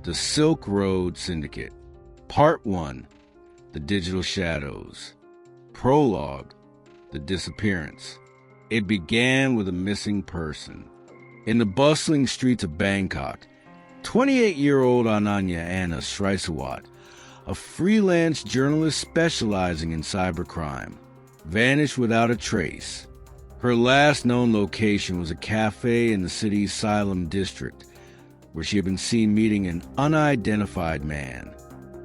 The Silk Road Syndicate. Part 1. The Digital Shadows. Prologue. The Disappearance. It began with a missing person. In the bustling streets of Bangkok, 28-year-old Ananya Anna Srisawat, a freelance journalist specializing in cybercrime, vanished without a trace. Her last known location was a cafe in the city's Siloam district, where she had been seen meeting an unidentified man.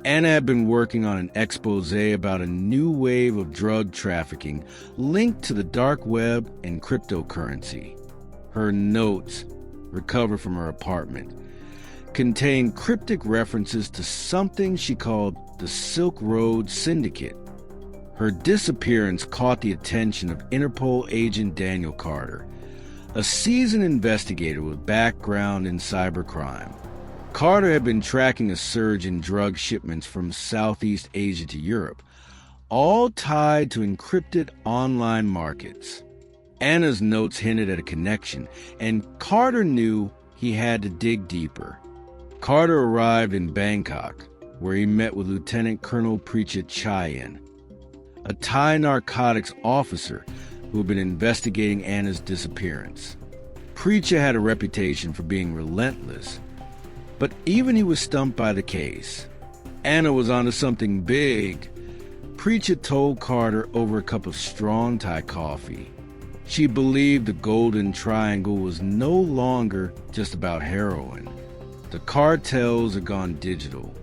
Anna had been working on an expose about a new wave of drug trafficking linked to the dark web and cryptocurrency. Her notes, recovered from her apartment, contained cryptic references to something she called the Silk Road Syndicate. Her disappearance caught the attention of Interpol agent Daniel Carter, a seasoned investigator with background in cybercrime. Carter had been tracking a surge in drug shipments from Southeast Asia to Europe, all tied to encrypted online markets. Anna's notes hinted at a connection, and Carter knew he had to dig deeper. Carter arrived in Bangkok, where he met with Lieutenant Colonel Precha Chayan, a Thai narcotics officer who had been investigating Anna's disappearance. Precha had a reputation for being relentless, but even he was stumped by the case. Anna was onto something big. Precha told Carter over a cup of strong Thai coffee. She believed the Golden Triangle was no longer just about heroin. The cartels had gone digital.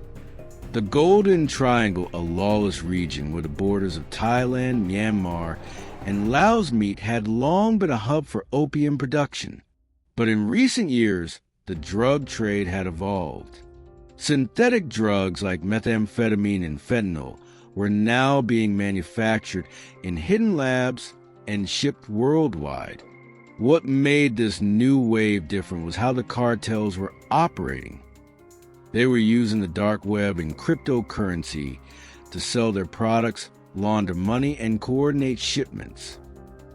The Golden Triangle, a lawless region where the borders of Thailand, Myanmar, and Laos meet, had long been a hub for opium production. But in recent years, the drug trade had evolved. Synthetic drugs like methamphetamine and fentanyl were now being manufactured in hidden labs and shipped worldwide. What made this new wave different was how the cartels were operating. They were using the dark web and cryptocurrency to sell their products, launder money, and coordinate shipments.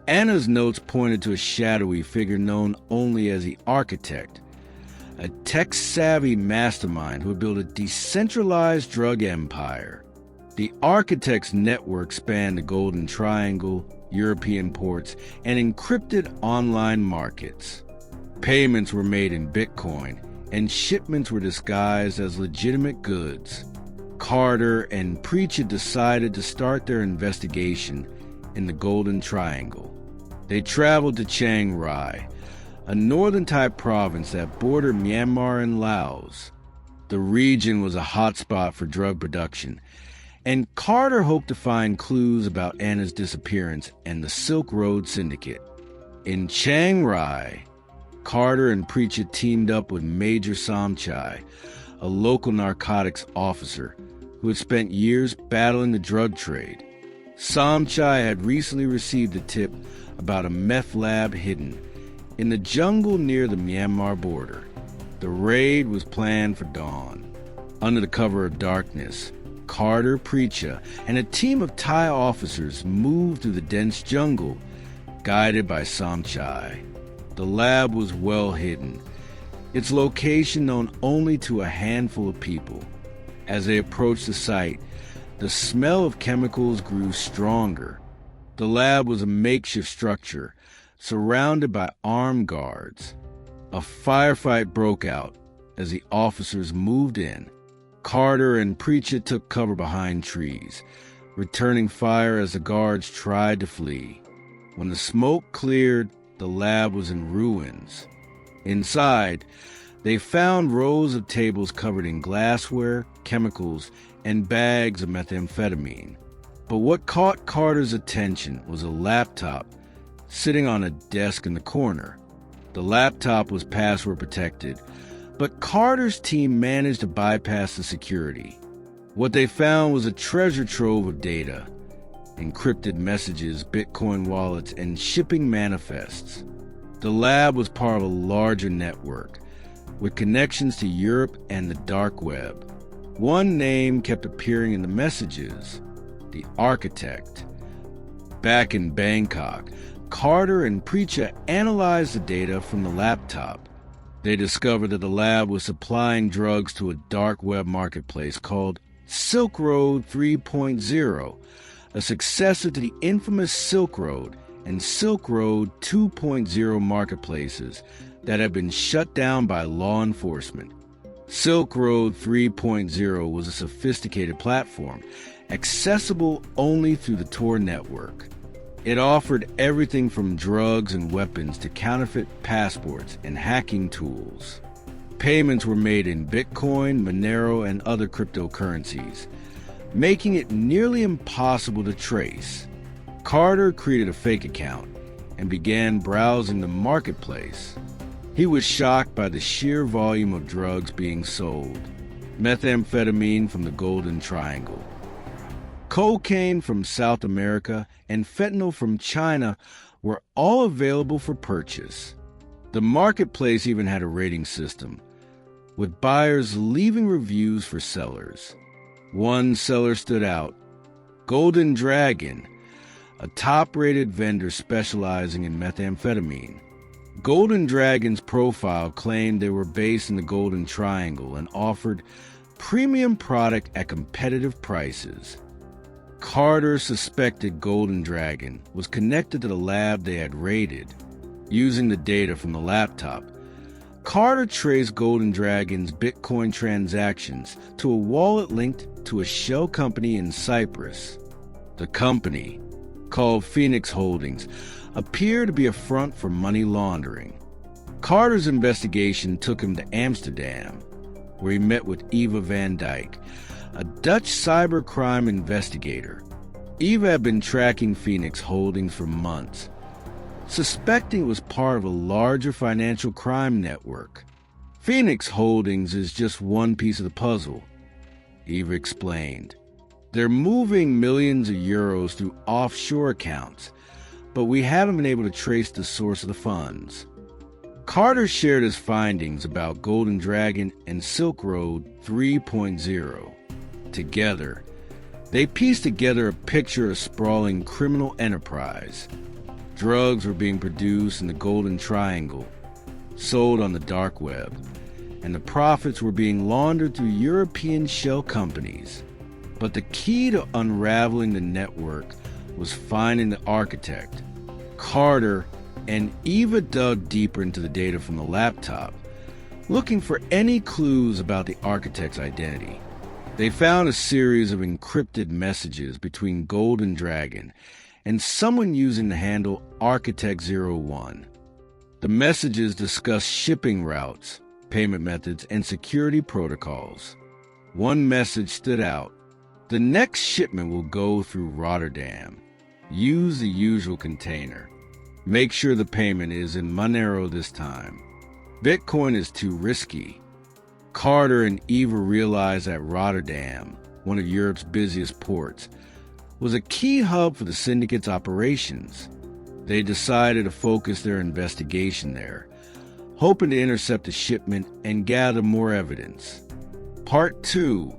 Anna's notes pointed to a shadowy figure known only as the Architect, a tech-savvy mastermind who had built a decentralized drug empire. The Architect's network spanned the Golden Triangle, European ports, and encrypted online markets. Payments were made in Bitcoin, and shipments were disguised as legitimate goods. Carter and Precha decided to start their investigation in the Golden Triangle. They traveled to Chiang Rai, a northern Thai province that bordered Myanmar and Laos. The region was a hotspot for drug production, and Carter hoped to find clues about Anna's disappearance and the Silk Road Syndicate. In Chiang Rai, Carter and Precha teamed up with Major Somchai, a local narcotics officer who had spent years battling the drug trade. Somchai had recently received a tip about a meth lab hidden in the jungle near the Myanmar border. The raid was planned for dawn. Under the cover of darkness, Carter, Precha, and a team of Thai officers moved through the dense jungle, guided by Somchai. The lab was well hidden, its location known only to a handful of people. As they approached the site, the smell of chemicals grew stronger. The lab was a makeshift structure, surrounded by armed guards. A firefight broke out as the officers moved in. Carter and Precha took cover behind trees, returning fire as the guards tried to flee. When the smoke cleared, the lab was in ruins. Inside, they found rows of tables covered in glassware, chemicals, and bags of methamphetamine. But what caught Carter's attention was a laptop sitting on a desk in the corner. The laptop was password protected, but Carter's team managed to bypass the security. What they found was a treasure trove of data, encrypted messages, Bitcoin wallets, and shipping manifests. The lab was part of a larger network, with connections to Europe and the dark web. One name kept appearing in the messages: the Architect. Back in Bangkok, Carter and Preacher analyzed the data from the laptop. They discovered that the lab was supplying drugs to a dark web marketplace called Silk Road 3.0, a successor to the infamous Silk Road and Silk Road 2.0 marketplaces that have been shut down by law enforcement. Silk Road 3.0 was a sophisticated platform, accessible only through the Tor network. It offered everything from drugs and weapons to counterfeit passports and hacking tools. Payments were made in Bitcoin, Monero, and other cryptocurrencies, making it nearly impossible to trace. Carter created a fake account and began browsing the marketplace. He was shocked by the sheer volume of drugs being sold: methamphetamine from the Golden Triangle, cocaine from South America, and fentanyl from China were all available for purchase. The marketplace even had a rating system, with buyers leaving reviews for sellers. One seller stood out: Golden Dragon, a top-rated vendor specializing in methamphetamine. Golden Dragon's profile claimed they were based in the Golden Triangle and offered premium product at competitive prices. Carter suspected Golden Dragon was connected to the lab they had raided. Using the data from the laptop, Carter traced Golden Dragon's Bitcoin transactions to a wallet linked to a shell company in Cyprus. The company, called Phoenix Holdings, appeared to be a front for money laundering. Carter's investigation took him to Amsterdam, where he met with Eva Van Dyke, a Dutch cybercrime investigator. Eva had been tracking Phoenix Holdings for months, suspecting it was part of a larger financial crime network. Phoenix Holdings is just one piece of the puzzle, Eva explained. They're moving millions of euros through offshore accounts, but we haven't been able to trace the source of the funds. Carter shared his findings about Golden Dragon and Silk Road 3.0. Together, they pieced together a picture of a sprawling criminal enterprise. Drugs were being produced in the Golden Triangle, sold on the dark web, and the profits were being laundered through European shell companies. But the key to unraveling the network was finding the architect. Carter and Eva dug deeper into the data from the laptop, looking for any clues about the architect's identity. They found a series of encrypted messages between Golden Dragon and someone using the handle Architect01. The messages discussed shipping routes, payment methods, and security protocols. One message stood out: the next shipment will go through Rotterdam. Use the usual container. Make sure the payment is in Monero this time. Bitcoin is too risky. Carter and Eva realized that Rotterdam, one of Europe's busiest ports, was a key hub for the Syndicate's operations. They decided to focus their investigation there, hoping to intercept the shipment and gather more evidence. Part 2.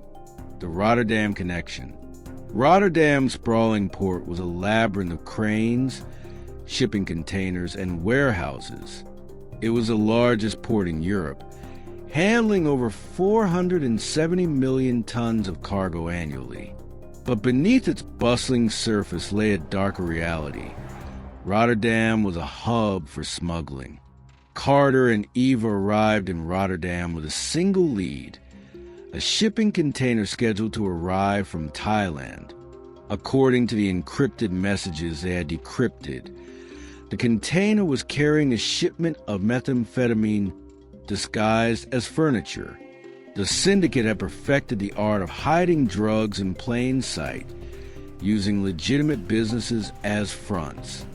The Rotterdam Connection. Rotterdam's sprawling port was a labyrinth of cranes, shipping containers, and warehouses. It was the largest port in Europe, handling over 470 million tons of cargo annually. But beneath its bustling surface lay a darker reality. Rotterdam was a hub for smuggling. Carter and Eva arrived in Rotterdam with a single lead: a shipping container scheduled to arrive from Thailand. According to the encrypted messages they had decrypted, the container was carrying a shipment of methamphetamine disguised as furniture. The Syndicate had perfected the art of hiding drugs in plain sight, using legitimate businesses as fronts.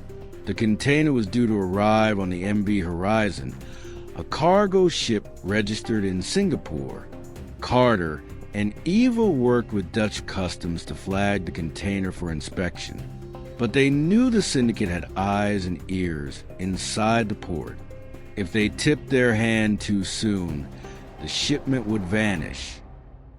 The container was due to arrive on the MV Horizon, a cargo ship registered in Singapore. Carter and Eva worked with Dutch customs to flag the container for inspection, but they knew the Syndicate had eyes and ears inside the port. If they tipped their hand too soon, the shipment would vanish.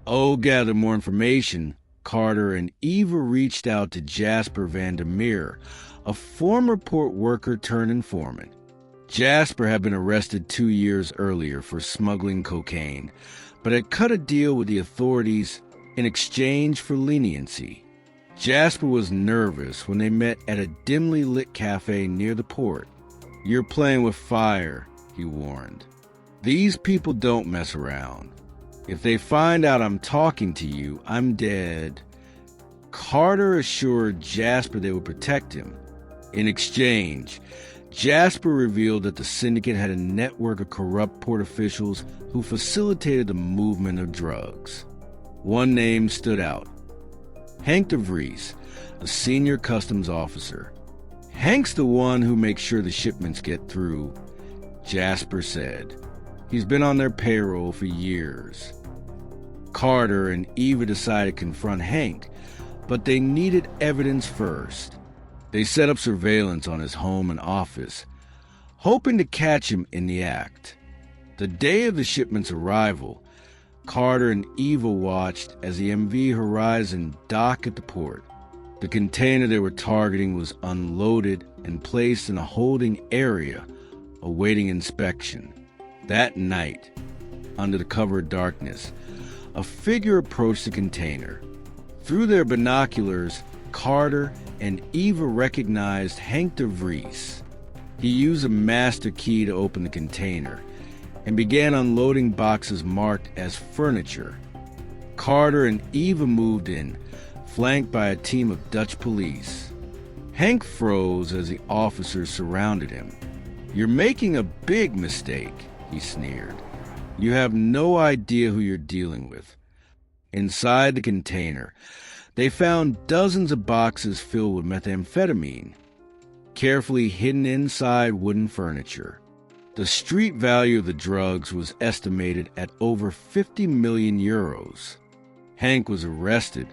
O gathered more information, Carter and Eva reached out to Jasper Vandermeer, a former port worker turned informant. Jasper had been arrested 2 years earlier for smuggling cocaine, but had cut a deal with the authorities in exchange for leniency. Jasper was nervous when they met at a dimly lit cafe near the port. "You're playing with fire," he warned. "These people don't mess around. If they find out I'm talking to you, I'm dead." Carter assured Jasper they would protect him. In exchange, Jasper revealed that the Syndicate had a network of corrupt port officials who facilitated the movement of drugs. One name stood out: Hank DeVries, a senior customs officer. "Hank's the one who makes sure the shipments get through," Jasper said. "He's been on their payroll for years." Carter and Eva decided to confront Hank, but they needed evidence first. They set up surveillance on his home and office, hoping to catch him in the act. The day of the shipment's arrival, Carter and Eva watched as the MV Horizon docked at the port. The container they were targeting was unloaded and placed in a holding area, awaiting inspection. That night, under the cover of darkness, a figure approached the container. Through their binoculars, Carter and Eva recognized Hank DeVries. He used a master key to open the container and began unloading boxes marked as furniture. Carter and Eva moved in, flanked by a team of Dutch police. Hank froze as the officers surrounded him. "You're making a big mistake," he sneered. "You have no idea who you're dealing with." Inside the container, they found dozens of boxes filled with methamphetamine, carefully hidden inside wooden furniture. The street value of the drugs was estimated at over 50 million euros. Hank was arrested,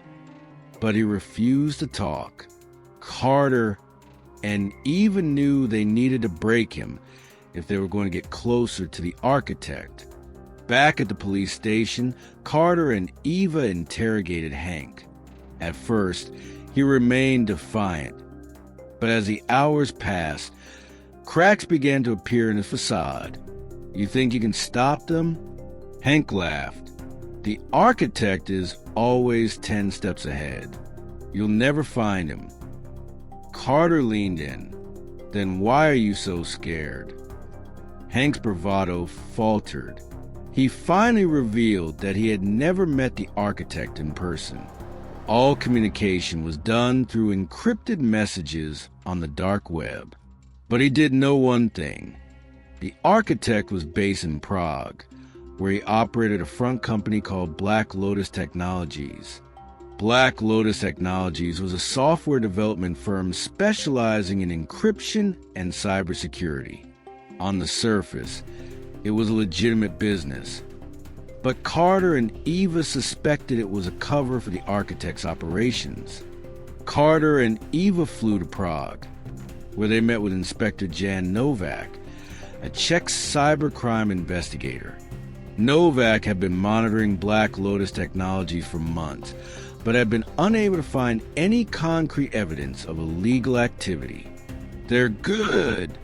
but he refused to talk. Carter and Eva knew they needed to break him if they were going to get closer to the architect. Back at the police station, Carter and Eva interrogated Hank. At first, he remained defiant, but as the hours passed, cracks began to appear in his facade. "You think you can stop them?" Hank laughed. "The architect is always 10 steps ahead. You'll never find him." Carter leaned in. "Then why are you so scared?" Hank's bravado faltered. He finally revealed that he had never met the architect in person. All communication was done through encrypted messages on the dark web. But he did know one thing. The architect was based in Prague, where he operated a front company called Black Lotus Technologies. Black Lotus Technologies was a software development firm specializing in encryption and cybersecurity. On the surface, it was a legitimate business. But Carter and Eva suspected it was a cover for the architect's operations. Carter and Eva flew to Prague, where they met with Inspector Jan Novak, a Czech cybercrime investigator. Novak had been monitoring Black Lotus Technologies for months, but had been unable to find any concrete evidence of illegal activity. "They're good,"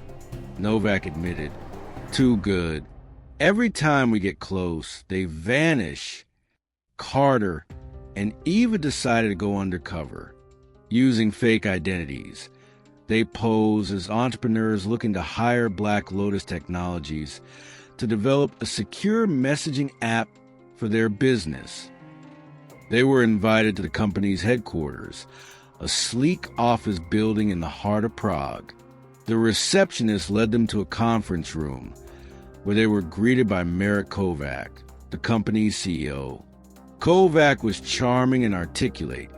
Novak admitted. "Too good. Every time we get close, they vanish." Carter and Eva decided to go undercover, using fake identities. They pose as entrepreneurs looking to hire Black Lotus Technologies to develop a secure messaging app for their business. They were invited to the company's headquarters, a sleek office building in the heart of Prague. The receptionist led them to a conference room, where they were greeted by Marek Kovac, the company's CEO. Kovac was charming and articulate,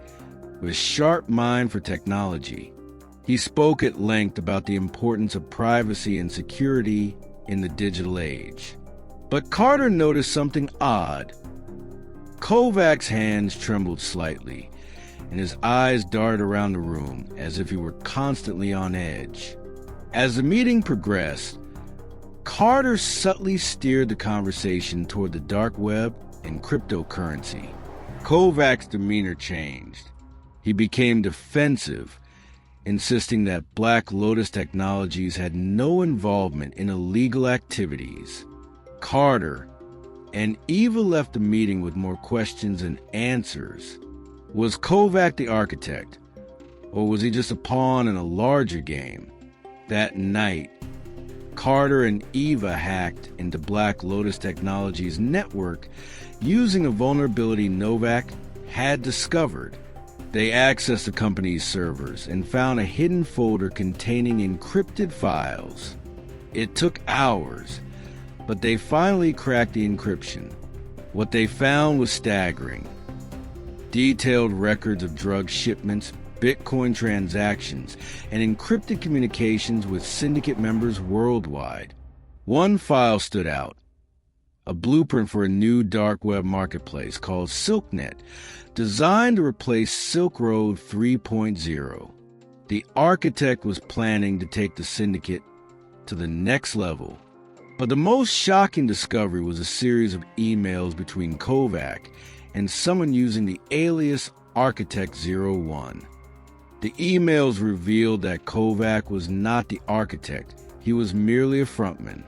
with a sharp mind for technology. He spoke at length about the importance of privacy and security in the digital age. But Carter noticed something odd. Kovac's hands trembled slightly, and his eyes darted around the room as if he were constantly on edge. As the meeting progressed, Carter subtly steered the conversation toward the dark web and cryptocurrency. Kovac's demeanor changed. He became defensive, insisting that Black Lotus Technologies had no involvement in illegal activities. Carter and Eva left the meeting with more questions than answers. Was Kovac the architect, or was he just a pawn in a larger game? That night, Carter and Eva hacked into Black Lotus Technologies' network using a vulnerability Novak had discovered. They accessed the company's servers and found a hidden folder containing encrypted files. It took hours, but they finally cracked the encryption. What they found was staggering. Detailed records of drug shipments, Bitcoin transactions, and encrypted communications with Syndicate members worldwide. One file stood out: a blueprint for a new dark web marketplace called SilkNet, designed to replace Silk Road 3.0. The architect was planning to take the Syndicate to the next level. But the most shocking discovery was a series of emails between Kovac and someone using the alias Architect01. The emails revealed that Kovac was not the architect. He was merely a frontman.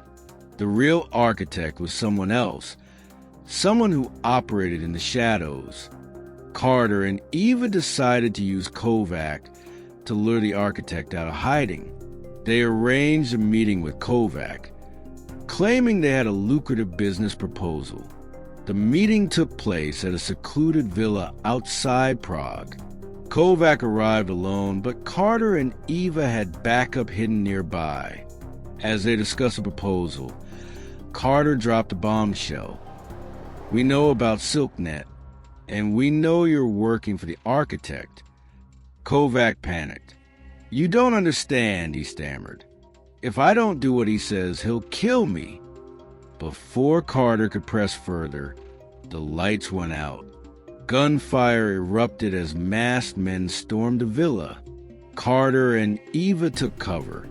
The real architect was someone else, someone who operated in the shadows. Carter and Eva decided to use Kovac to lure the architect out of hiding. They arranged a meeting with Kovac, claiming they had a lucrative business proposal. The meeting took place at a secluded villa outside Prague. Kovac arrived alone, but Carter and Eva had backup hidden nearby. As they discussed a proposal, Carter dropped a bombshell. "We know about SilkNet, and we know you're working for the architect." Kovac panicked. "You don't understand," he stammered. "If I don't do what he says, he'll kill me." Before Carter could press further, the lights went out. Gunfire erupted as masked men stormed the villa. Carter and Eva took cover,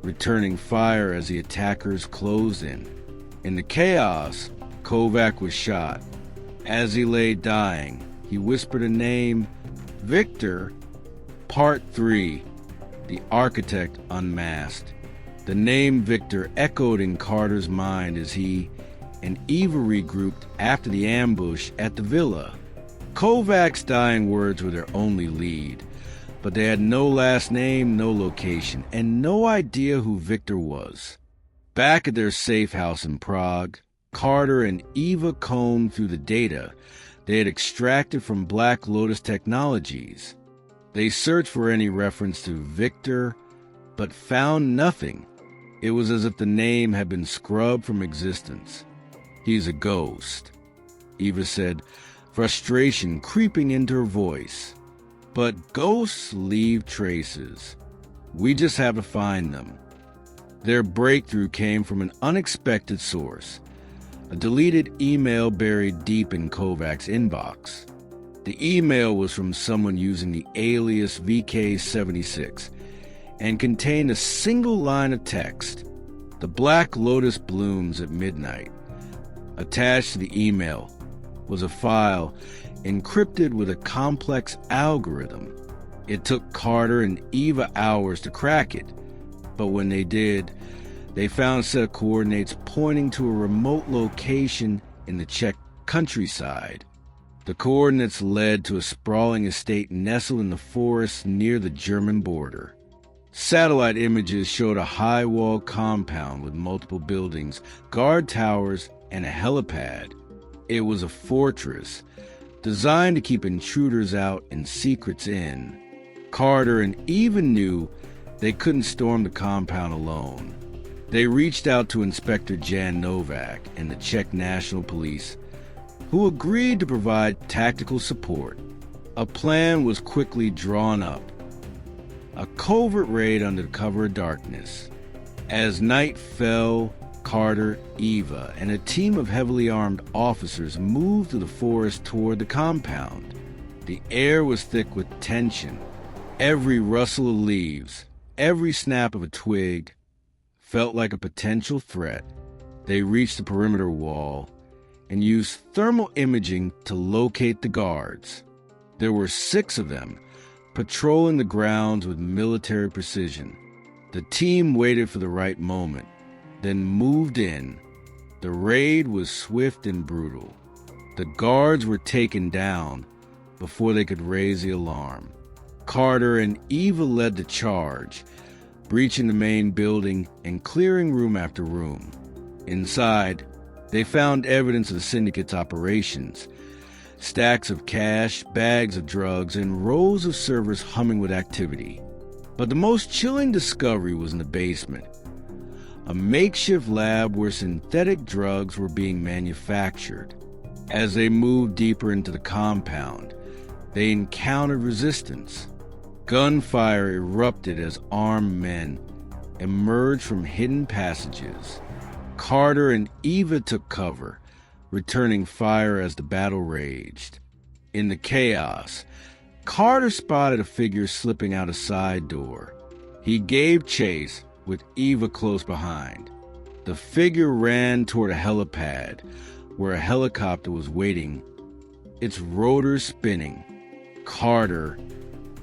returning fire as the attackers closed in. In the chaos, Kovac was shot. As he lay dying, he whispered a name: Victor. Part 3. The Architect Unmasked. The name Victor echoed in Carter's mind as he and Eva regrouped after the ambush at the villa. Kovac's dying words were their only lead, but they had no last name, no location, and no idea who Victor was. Back at their safe house in Prague, Carter and Eva combed through the data they had extracted from Black Lotus Technologies. They searched for any reference to Victor, but found nothing. It was as if the name had been scrubbed from existence. "He's a ghost," Eva said, frustration creeping into her voice. "But ghosts leave traces. We just have to find them." Their breakthrough came from an unexpected source: a deleted email buried deep in Kovac's inbox. The email was from someone using the alias VK76 and contained a single line of text: "The Black Lotus blooms at midnight." Attached to the email was a file encrypted with a complex algorithm. It took Carter and Eva hours to crack it, but when they did, they found a set of coordinates pointing to a remote location in the Czech countryside. The coordinates led to a sprawling estate nestled in the forest near the German border. Satellite images showed a high-walled compound with multiple buildings, guard towers, and a helipad. It was a fortress, designed to keep intruders out and secrets in. Carter and Eva knew they couldn't storm the compound alone. They reached out to Inspector Jan Novak and the Czech National Police, who agreed to provide tactical support. A plan was quickly drawn up: a covert raid under the cover of darkness. As night fell, Carter, Eva, and a team of heavily armed officers moved through the forest toward the compound. The air was thick with tension. Every rustle of leaves, every snap of a twig felt like a potential threat. They reached the perimeter wall and used thermal imaging to locate the guards. There were 6 of them, patrolling the grounds with military precision. The team waited for the right moment, then moved in. The raid was swift and brutal. The guards were taken down before they could raise the alarm. Carter and Eva led the charge, breaching the main building and clearing room after room. Inside, they found evidence of the Syndicate's operations: stacks of cash, bags of drugs, and rows of servers humming with activity. But the most chilling discovery was in the basement, a makeshift lab where synthetic drugs were being manufactured. As they moved deeper into the compound, they encountered resistance. Gunfire erupted as armed men emerged from hidden passages. Carter and Eva took cover, returning fire as the battle raged. In the chaos, Carter spotted a figure slipping out a side door. He gave chase, with Eva close behind. The figure ran toward a helipad, where a helicopter was waiting, its rotors spinning. Carter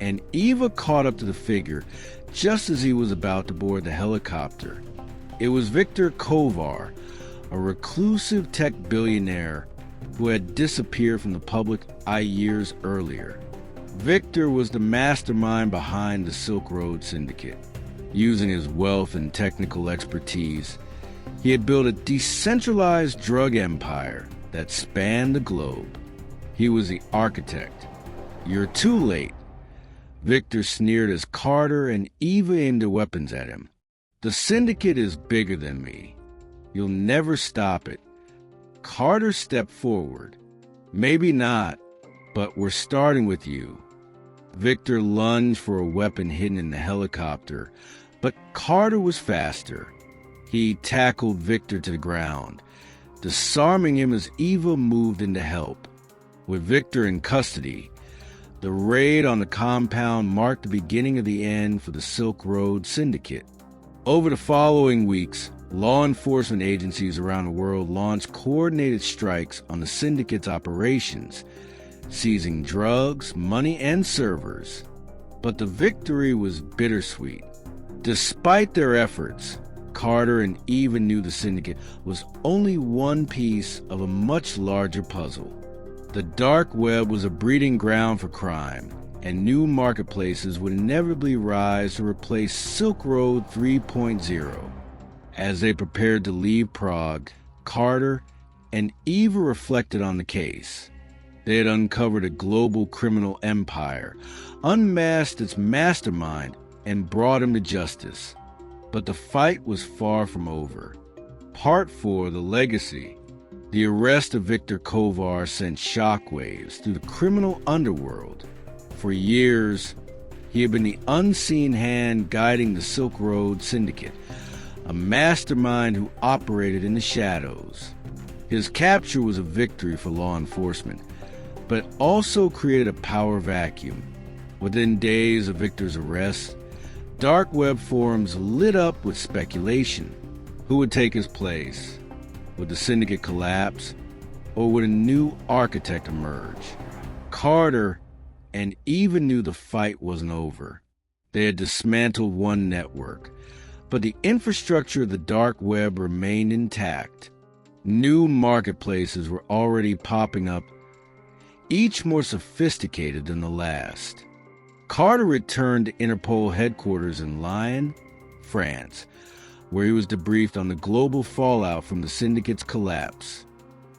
and Eva caught up to the figure just as he was about to board the helicopter. It was Victor Kovar, a reclusive tech billionaire who had disappeared from the public eye years earlier. Victor was the mastermind behind the Silk Road Syndicate. Using his wealth and technical expertise, he had built a decentralized drug empire that spanned the globe. He was the architect. "You're too late," Victor sneered as Carter and Eva aimed their weapons at him. "The Syndicate is bigger than me. You'll never stop it." Carter stepped forward. "Maybe not, but we're starting with you." Victor lunged for a weapon hidden in the helicopter, but Carter was faster. He tackled Victor to the ground, disarming him as Eva moved in to help. With Victor in custody, the raid on the compound marked the beginning of the end for the Silk Road Syndicate. Over the following weeks, law enforcement agencies around the world launched coordinated strikes on the Syndicate's operations, seizing drugs, money, and servers. But the victory was bittersweet. Despite their efforts, Carter and Eva knew the Syndicate was only one piece of a much larger puzzle. The dark web was a breeding ground for crime, and new marketplaces would inevitably rise to replace Silk Road 3.0. As they prepared to leave Prague, Carter and Eva reflected on the case. They had uncovered a global criminal empire, unmasked its mastermind, and brought him to justice. But the fight was far from over. Part 4, The Legacy. The arrest of Victor Kovar sent shockwaves through the criminal underworld. For years, he had been the unseen hand guiding the Silk Road Syndicate, a mastermind who operated in the shadows. His capture was a victory for law enforcement, but it also created a power vacuum. Within days of Victor's arrest, dark web forums lit up with speculation. Who would take his place? Would the Syndicate collapse, or would a new architect emerge? Carter and Eva knew the fight wasn't over. They had dismantled one network, but the infrastructure of the dark web remained intact. New marketplaces were already popping up, each more sophisticated than the last. Carter returned to Interpol headquarters in Lyon, France, where he was debriefed on the global fallout from the Syndicate's collapse.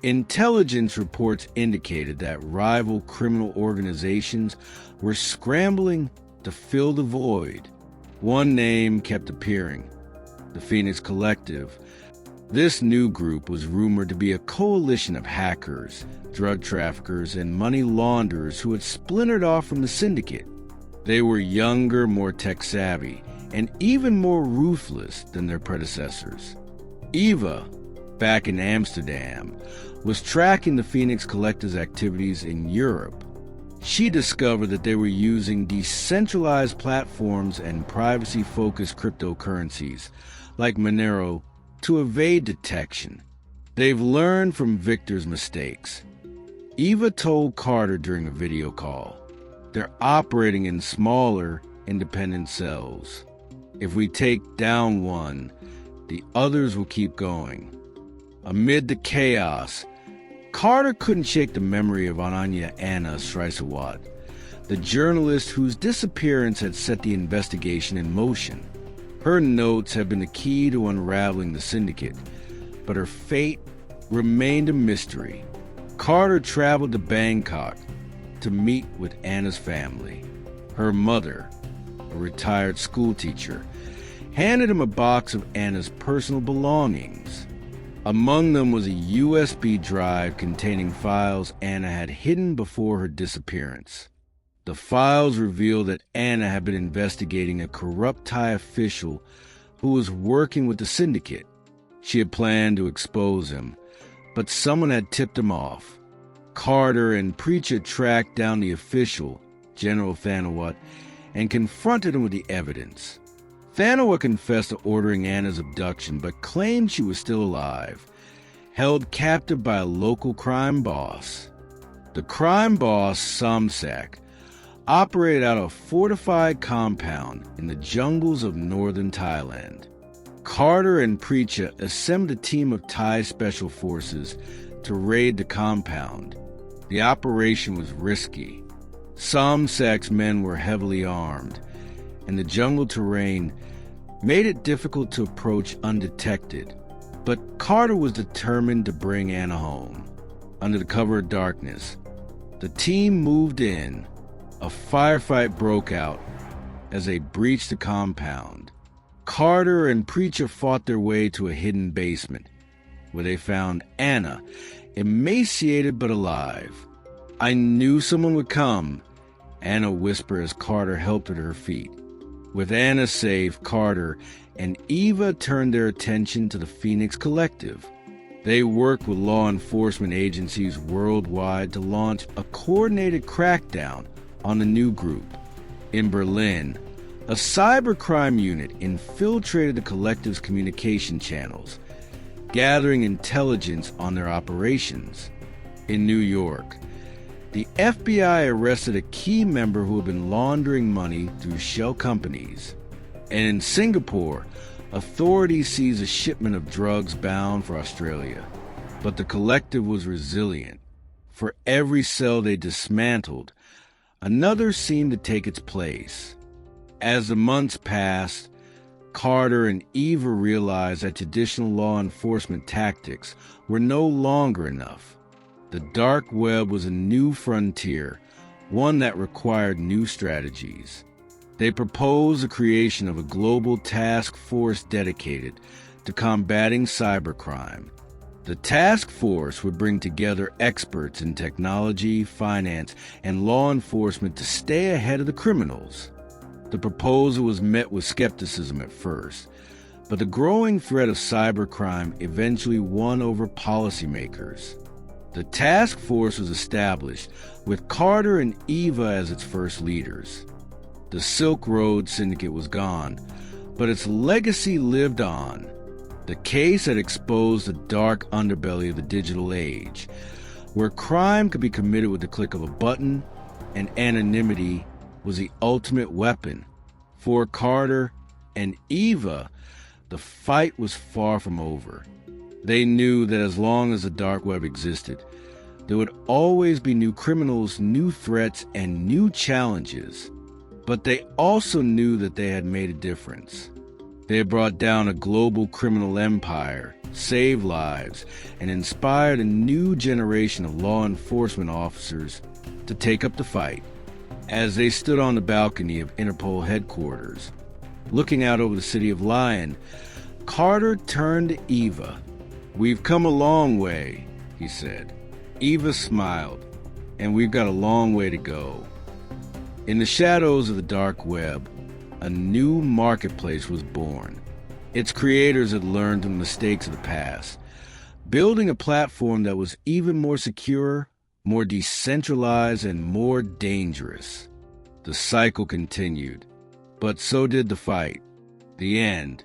Intelligence reports indicated that rival criminal organizations were scrambling to fill the void. One name kept appearing: the Phoenix Collective. This new group was rumored to be a coalition of hackers, drug traffickers, and money launderers who had splintered off from the Syndicate. They were younger, more tech-savvy, and even more ruthless than their predecessors. Eva, back in Amsterdam, was tracking the Phoenix Collective's activities in Europe. She discovered that they were using decentralized platforms and privacy-focused cryptocurrencies, like Monero, to evade detection. They've learned from Victor's mistakes. Eva told Carter during a video call, they're operating in smaller, independent cells. If we take down one, the others will keep going. Amid the chaos, Carter couldn't shake the memory of Ananya Anna Srisawat, the journalist whose disappearance had set the investigation in motion. Her notes had been the key to unraveling the syndicate, but her fate remained a mystery. Carter traveled to Bangkok to meet with Anna's family. Her mother, a retired schoolteacher, handed him a box of Anna's personal belongings. Among them was a USB drive containing files Anna had hidden before her disappearance. The files revealed that Anna had been investigating a corrupt Thai official who was working with the syndicate. She had planned to expose him, but someone had tipped him off. Carter and Preacher tracked down the official, General Thanawat, and confronted him with the evidence. Thanawat confessed to ordering Anna's abduction, but claimed she was still alive, held captive by a local crime boss. The crime boss, Somsak, operated out of a fortified compound in the jungles of northern Thailand. Carter and Preacher assembled a team of Thai special forces to raid the compound. The operation was risky. Somsak's men were heavily armed, and the jungle terrain made it difficult to approach undetected. But Carter was determined to bring Anna home. Under the cover of darkness, the team moved in. A firefight broke out as they breached the compound. Carter and Preacher fought their way to a hidden basement, where they found Anna, emaciated but alive. "I knew someone would come," Anna whispered as Carter helped her to her feet. With Anna safe, Carter and Eva turned their attention to the Phoenix Collective. They worked with law enforcement agencies worldwide to launch a coordinated crackdown on the new group. In Berlin, a cybercrime unit infiltrated the collective's communication channels, gathering intelligence on their operations. In New York, the FBI arrested a key member who had been laundering money through shell companies. And in Singapore, authorities seized a shipment of drugs bound for Australia. But the collective was resilient. For every cell they dismantled, another seemed to take its place. As the months passed, Carter and Eva realized that traditional law enforcement tactics were no longer enough. The dark web was a new frontier, one that required new strategies. They proposed the creation of a global task force dedicated to combating cybercrime. The task force would bring together experts in technology, finance, and law enforcement to stay ahead of the criminals. The proposal was met with skepticism at first, but the growing threat of cybercrime eventually won over policymakers. The task force was established with Carter and Eva as its first leaders. The Silk Road Syndicate was gone, but its legacy lived on. The case had exposed the dark underbelly of the digital age, where crime could be committed with the click of a button, and anonymity was the ultimate weapon. For Carter and Eva, the fight was far from over. They knew that as long as the dark web existed, there would always be new criminals, new threats, and new challenges. But they also knew that they had made a difference. They had brought down a global criminal empire, saved lives, and inspired a new generation of law enforcement officers to take up the fight. As they stood on the balcony of Interpol headquarters, looking out over the city of Lyon, Carter turned to Eva. "We've come a long way," he said. Eva smiled. "And we've got a long way to go." In the shadows of the dark web, a new marketplace was born. Its creators had learned from the mistakes of the past, building a platform that was even more secure, more decentralized, and more dangerous. The cycle continued, but so did the fight. The end